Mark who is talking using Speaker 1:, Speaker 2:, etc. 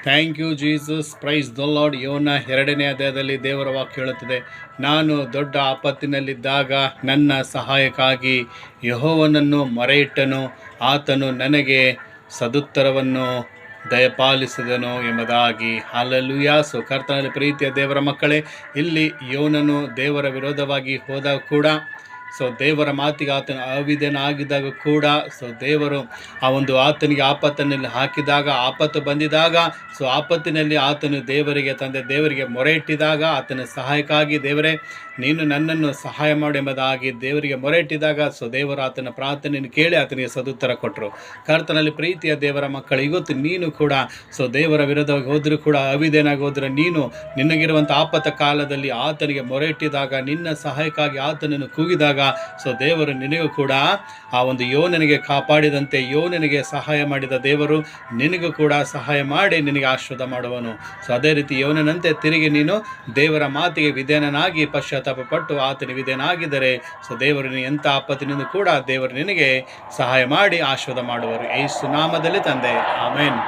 Speaker 1: Thank you Jesus, praise the lord. ಯೋನ 2ನೇ ಅಧ್ಯಾಯದಲ್ಲಿ ದೇವರ ವಾಕ್ಯ ಹೇಳುತ್ತದೆ, ನಾನು ದೊಡ್ಡ ಆಪತ್ತಿನಲ್ಲಿದ್ದಾಗ ನನ್ನ ಸಹಾಯಕ್ಕಾಗಿ ಯೆಹೋವನನ್ನು ಮೊರೆಯಿಟ್ಟನು, ಆತನು ನನಗೆ ಸದುತ್ತರವನ್ನು ದಯಪಾಲಿಸಿದನು ಎಂಬುದಾಗಿ. ಹಲ್ಲೆಲೂಯಾ. ಕರ್ತನಲ್ಲಿ ಪ್ರೀತಿಯ ದೇವರ ಮಕ್ಕಳೇ, ಇಲ್ಲಿ ಯೋನನು ದೇವರ ವಿರೋಧವಾಗಿ ಹೋದಾಗ ಕೂಡ ದೇವರ ಮಾತಿಗೆ ಆತನ ಅವಿಧೇಯನಾಗಿದ್ದಾಗ ಕೂಡ ದೇವರು ಆ ಒಂದು ಆತನಿಗೆ ಆಪತ್ತಿನಲ್ಲಿ ಹಾಕಿದಾಗ, ಆಪತ್ತು ಬಂದಿದಾಗ ಆಪತ್ತಿನಲ್ಲಿ ಆತನು ದೇವರಿಗೆ ಮೊರೆ ಇಟ್ಟಿದಾಗ, ಆತನ ಸಹಾಯಕ್ಕಾಗಿ ದೇವರೇ ನೀನು ನನ್ನನ್ನು ಸಹಾಯ ಮಾಡು ಎಂಬುದಾಗಿ ದೇವರಿಗೆ ಮೊರೆ ಇಟ್ಟಿದಾಗ ದೇವರು ಆತನ ಪ್ರಾರ್ಥನೆಯನ್ನು ಕೇಳಿ ಆತನಿಗೆ ಸದುತ್ತರ ಕೊಟ್ಟರು. ಕರ್ತನಲ್ಲಿ ಪ್ರೀತಿಯ ದೇವರ ಮಕ್ಕಳು, ಇವತ್ತು ನೀನು ಕೂಡ ದೇವರ ವಿರೋಧವಾಗಿ ಹೋದರೂ ಕೂಡ ಅವಿಧೇಯನಾಗಿ ಹೋದರೆ, ನೀನು ನಿನಗಿರುವಂಥ ಆಪತ್ತ ಕಾಲದಲ್ಲಿ ಆತನಿಗೆ ಮೊರೆ ಇಟ್ಟಿದಾಗ, ನಿನ್ನ ಸಹಾಯಕ್ಕಾಗಿ ಆತನನ್ನು ಕೂಗಿದಾಗ ದೇವರು ನಿನಗೂ ಕೂಡ ಆ ಒಂದು ಯೋನನಿಗೆ ಕಾಪಾಡಿದಂತೆ, ಯೋನನಿಗೆ ಸಹಾಯ ಮಾಡಿದ ದೇವರು ನಿನಗೂ ಕೂಡ ಸಹಾಯ ಮಾಡಿ ನಿನಗೆ ಆಶೀರ್ವಾದ ಮಾಡುವನು. ಅದೇ ರೀತಿ ಯೋನನಂತೆ ತಿರುಗಿ ನೀನು ದೇವರ ಮಾತಿಗೆ ವಿಧೇಯನಾಗಿ ಪಶ್ಚಾತ್ತಾಪ ಪಟ್ಟು ಆತನಿಗೆ ವಿಧೇಯನಾಗಿದ್ದರೆ ದೇವರು ಎಂಥ ಆಪತ್ತಿನಿಂದ ಕೂಡ ದೇವರು ನಿನಗೆ ಸಹಾಯ ಮಾಡಿ ಆಶೀರ್ವಾದ ಮಾಡುವರು. ಯೇಸು ನಾಮದಲ್ಲಿ ತಂದೆ, ಆಮೆನ್.